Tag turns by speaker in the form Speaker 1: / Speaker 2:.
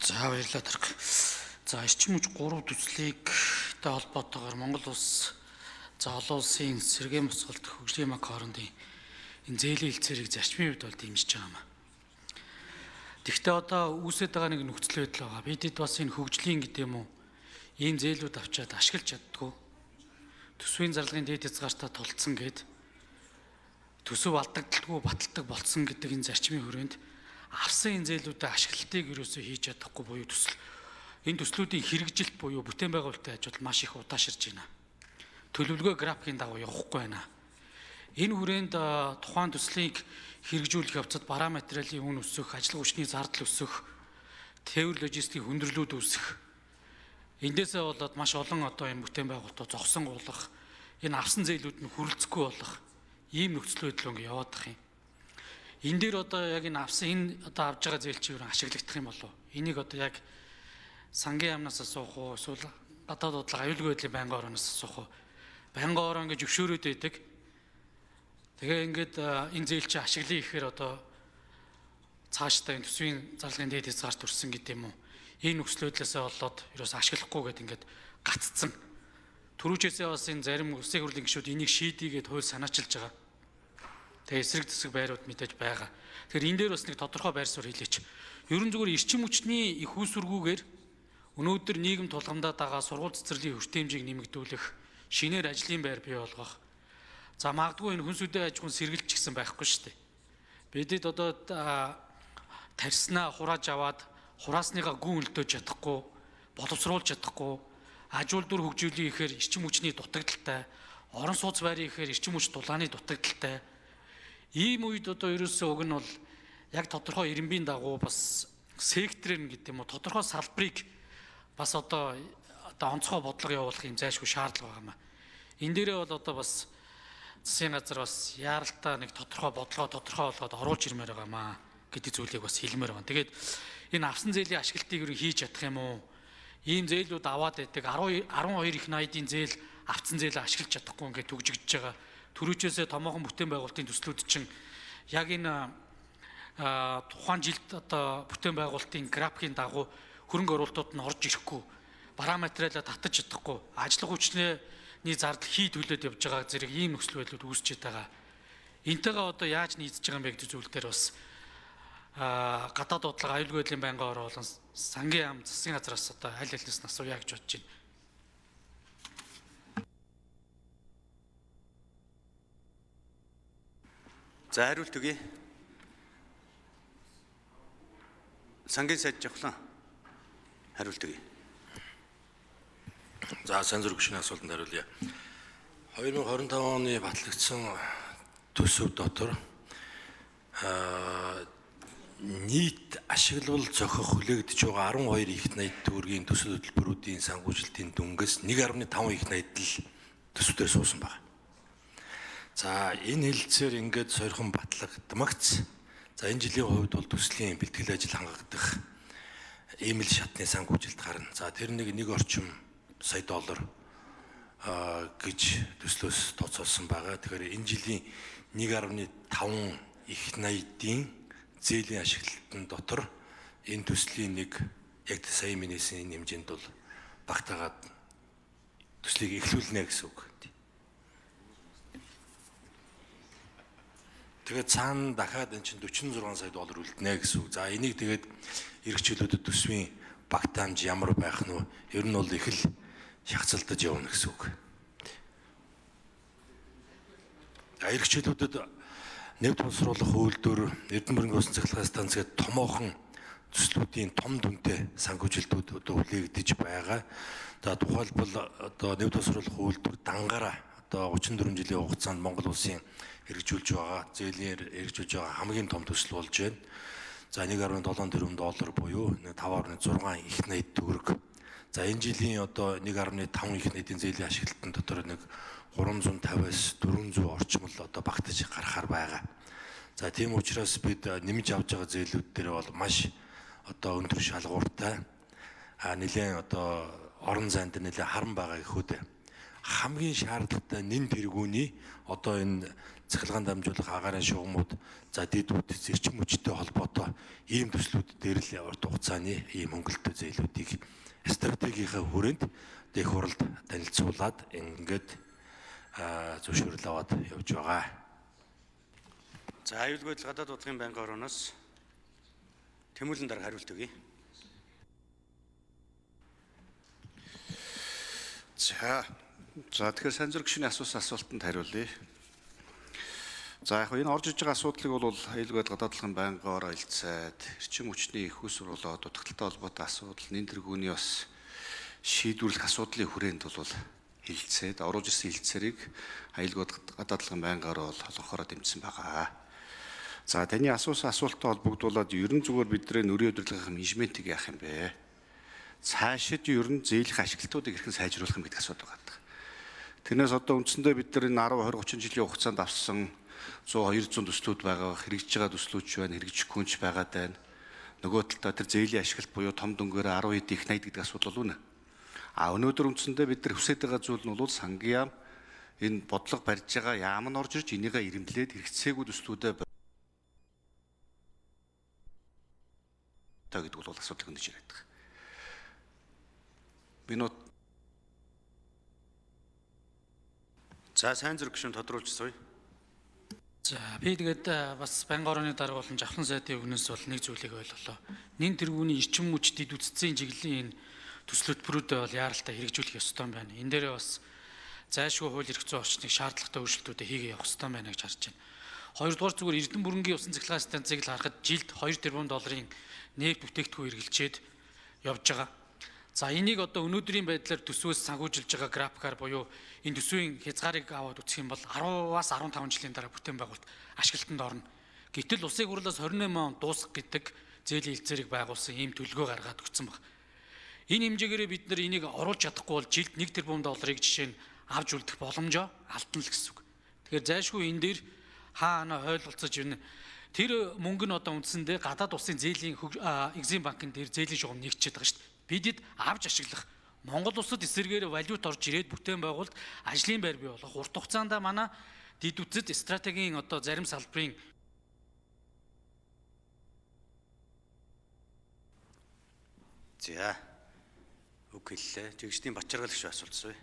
Speaker 1: За баярлалаа тэрэг. За эрчим хүч 3 төслийг тэй холбоотойгоор Монгол улс олон улсын сэргээн босголт хөгжлийн банк хоорондын энэ зээлийн хэлцээрийг зарчмын хувьд бол дэмжиж байгаа юм. Тэгвэл одоо үүсэж байгаа нэг нөхцөл байдал байгаа. Бидэд бас энэ хөгжлийн гэдэг юм уу? Ийм зээлүүд авчаад ашиглаж чаддгүй. Төсвийн зарлагын дэд хязгаартаа тулцсан гэд төсөв алдагдaltaгүй баталдаг болцсон гэдэг энэ зарчмын хүрээнд авсан энэ зээлүүдээ ашиглалтыг ерөөсөө хийж чадахгүй буюу энэ төслүүдийн хэрэгжилт буюу бүтээн байгуулалтын ажил маш их удааширж байна. Төлөвлөгөө графикийн дагуу явахгүй байна. Энэ хүрээнд тухайн төслийг хэрэгжүүлэх явцад бараа материалын үн өсөх, ажил хүчний зардал өсөх, тээвэр логистикийн хүндрэлүүд үүсэх. Эндээсээ болоод маш олон одоо энэ бүтээн байгуулалтууд зогсон гуулах, энэ авсан зээлүүд нь хүрэлцэхгүй болох ийм нөхцөл байдал ингээ яваад байгаа юм. Энэ дээр одоо яг энэ авсан энэ одоо авж байгаа зээл чигээр ашиглагдах юм болов. Энийг одоо яг сангийн яамнаас асуух уу, эсвэл гадаад бодлого аюулгүй байдлын байнгын орооноос асуух уу? Байнгын ороо ингээ зөвшөөрөөд байдаг. Тэгээ ингээд энэ зээл чи ашиглая гэхээр одоо цаашдаа энэ төсвийн зарлагын дэд хязгаарт хүрсэн гэдэг юм уу? Энэ нөхцөл байдлаасаа болоод ерөөс ашиглахгүй гэдэг ингээд гаццсан. Түрүүчээсээ бас энэ зарим улсын хурлын гишүүд энийг шийдийгээд хууль санаачилж байгаа. Тэгээ эсрэг засаг байрууд мэдээж байгаа. Тэгэхээр энэ дээр бас нэг тодорхой байр суурь хэлээч. Ерөн зүгээр эрчим хүчний их үүсвэргүйгээр өнөөдөр нийгэм тулгамдаад байгаа сургууль цэцэрлэгийн хүртээмжийг нэмэгдүүлэх, шинээр ажлын байр бий болгох. За магадгүй энэ хүнсүдэ аж ахуйн сэргэлж гисэн байхгүй шүү дээ. Бидэд одоо тарснаа хурааж аваад хураасныг гүн өлдөөж чадахгүй, боловсруулж чадахгүй, аж үйлдвэр хөгжүүлэх гэхээр эрчим хүчний дутагдaltaй, орон сууц байрын гэхээр эрчим хүч дулааны дутагдaltaй. Ийм үед одоо ерөөсөө уг нь бол яг тодорхой ирэмбийн дагуу бас секторын гэдэг юм уу тодорхой салбарыг бас одоо онцгой бодлого явуулах юм зайлшгүй шаардлага байгаа юм а. Энэ дээрээ бол одоо бас засгийн газар бас яаралтай нэг тодорхой бодлого тодорхой болгоод оруулж ирмээр байгаа юм а гэдэг зүйлийг бас хэлмээр байна. Тэгээд энэ авсан зээлийн ашиглалтыг юу хийж чадах юм уу? Ийм зээлүүд аваад байдаг 12 их найдын зээл авцсан зээлээ ашиглаж чадахгүй ингээд төгжигдэж байгаа. Түрүүчээсээ томоохон бүтээн байгуулалтын төслүүд чинь яг энэ тухайн жилд одоо бүтээн байгуулалтын графикийн дагуу хөрөнгө оруулалтууд нь орж ирэхгүй, бараа материалаа татаж чадахгүй, ажлын хүчний зардал хий төлөөд явж байгаа зэрэг ийм нөхцөл байдлууд үүсчээд байгаа. Энтэйгээ одоо яаж нийцэж байгаа юм бэ гэдэг зүйл дээр бас гадаад бодлого аюулгүй байдлын байнгын ороо болон сангийн яам засгийн газраас одоо аль алинаас нь асууя гэж бодож байна.
Speaker 2: За хариулт өгье. Сангийн сайд Жавхлан хариулт өгье.
Speaker 3: За сайн зүрх гүшиний асуултанд хариулъя. 2025 оны батлагдсан төсөв дотор нийт ашиглал зохих хүлээгдэж байгаа 12 их найд төгрөгийн төсөв хөтөлбөрүүдийн санхүүжилтийн дүнгээс 1.5 их найд л төсвөөр суусан байна. За энэ хэлэлцээр ингээд сойрхон батлагдмагц. За энэ жилийн хувьд бол төслийн бэлтгэл ажил хангагдах ийм л шатны санхүүжилт гарна. За тэр нэг орчим сая доллар гэж төслөөс тооцоолсон байгаа. Тэгэхээр энэ жилийн 1.5 их найдын зээлийн ашиглалтын дотор энэ төслийн нэг яг сая минийсэн хэмжээнд бол багтаагаад төслийг эхлүүлнэ гэсэн үг. Тэгээд цаана дахиад эн чинь 46 сая доллар үлднэ гэсэн үг. За энийг тэгээд эх жилүүдэд төсвийн багтаамж ямар байх нь вэ? Ер нь бол их л шахацалдаж явна гэсэн үг. Эх жилүүдэд нэвт боловсруулах үйлдвэр, Эрдэнэ мөрөнгө усан цахилгаан станц гээд томоохон төслүүдийн том дүнтэй санхүүжилтүүд одоо хүлээгдэж байгаа. За тухайлбал одоо нэвт боловсруулах үйлдвэр дангаараа одоо 34 жилийн хугацаанд Монгол улсын хэрэгжүүлж байгаа, зээлийн хэрэгжүүлж байгаа хамгийн том төсөл болж байна. За 1.7 тэрбум доллар буюу 5.6 их найд төгрөг. За энэ жилийн одоо 1.5 их найдын зээлийн ашиглалтын дотор нэг 350-аас 400 орчим л одоо багтаж гарахаар байгаа. За тийм учраас бид нэмж авж байгаа зээлүүд дээр бол маш одоо өндөр шалгууртай нэлээд одоо орон зайд нэлээд харан байгаа гэхүүд хамгийн шаардлагатай нэн тэргүүний одоо энэ цахилгаан дамжуулах агаарын шугамуд за дэдүүд зэрчим хүчтэй холбоотой ийм төслүүд дээр л урт хугацааны ийм хөнгөлөлтөө зээлүүдийг стратегийнхаа хүрээнд дэх хуралд танилцуулаад ингээд зөвшөөрөл аваад явж байгаа.
Speaker 2: За аюулгүй гадаад бодлогын байнгын орооноос Тэмүүлэн дарга хариулт өгье.
Speaker 4: За тэгэхээр сайн зүрх гишүүний асуусан асуултанд хариулъя. За яг энэ орж иж байгаа асуудлыг бол аюулгүй гадаад бодлогын байнгын ороо хэлцээд эрчим хүчний их уср болоод дутагталтай холбоотой асуудал нэн тэргүүний бас шийдвэрлэх асуудлын хүрээнд бол хэлцээд оруулж ирсэн хэлцээрийг аюулгүй гадаад бодлогын байнгын ороо бол олгохоор дэмжсэн байгаа. За таны асуусан асуулттай холбогдуулаад ерөн зүгээр бидний нөрийн удирдлагын менежментийг яах юм бэ? Цаашид ерөн зээлэх ашиглалтуудыг хэрхэн сайжруулах юм гэдэг асуудал байгаа. Тэрнээс одоо үндсэндээ бид нар энэ 10 20 30 жилийн хугацаанд авсан 100 200 төслүүд байгаа, хэрэгжиж байгаа төслүүд ч байна, хэрэгжихгүй ч байгаад байна. Нөгөө талдаа тэр зээлийн ашиглалт буюу том дүнгээр 10 хэд их 80 гэдэг асуудал бол үнэ. Өнөөдөр үндсэндээ бид нар хүсэж байгаа зүйл нь бол сангийн яам энэ бодлого барьж байгаа яам нь орж ирж энийгээ ирэмблээд хэрэгцээгүй төслүүдэд гэдэг бол асуудал хөндөж ирээд байгаа. Минут.
Speaker 2: За сайн зүрх гишүүн тодруулж суй.
Speaker 1: За би тэгээд бас байнгын орооны дарга болон жавхлан сайдын өгнөөс бол нэг зүйлийг ойлголоо. Нэн тэргүүний эрчим хүч дэд үтцийн чиглэлийн энэ төслөлтбөрүүдэд бол яаралтай хэрэгжүүлэх ёстой юм байна. Энэ дээрээ бас зайлшгүй хууль эрх зүйн орчныг шаардлагатай өөрчлөлтүүдэд хийгээ явах ёстой байна гэж харж байна. Хоёрдугаар зүгээр Эрдэнэ бүрэнгийн усан цахилгаан станцыг л харахад жилд 2 тэрбум долларын нефть бүтээгдэхүүн эргэлжээд явж байгаа. За энийг одоо өнөөдрийн байдлаар төсвөөс санхүүжилж байгаа графикаар буюу энэ төсвийн хязгаарыг аваад үзэх юм бол 10-аас 15 жилийн дараа бүтээн байгуулалт ашиглалтанд орно. Гэтэл Улсын хурлаас 28 он дуусах гэдэг зээлийн хэлцээрийг байгуулсан ийм төлгөө гаргаад өгсөн баг. Энэ хэмжээгээр бид нар энийг оруулж чадахгүй бол жилд 1 тэрбум долларыг жишээ нь авж үлдэх боломжоо алдна л гэсэн үг. Тэгэхээр зайлшгүй энэ дээр хаана ойлголцож ирнэ. Тэр мөнгө нь одоо үндсэндээ гадаад улсын зээлийн Экзим банкн дээр зээлийн шугам нэгчээд байгаа шүү дээ. Бидэд авч ашиглах Монгол улсад эсэргээр валют орж ирээд бүтээн байгуулалт ажлын байр бий болох урт хугацаанд манай дэд үтцэд стратегийн одоо зарим салбарын
Speaker 2: За үг хэллээ. Жигшдийн Бачаргал гишүүн асуулт суй.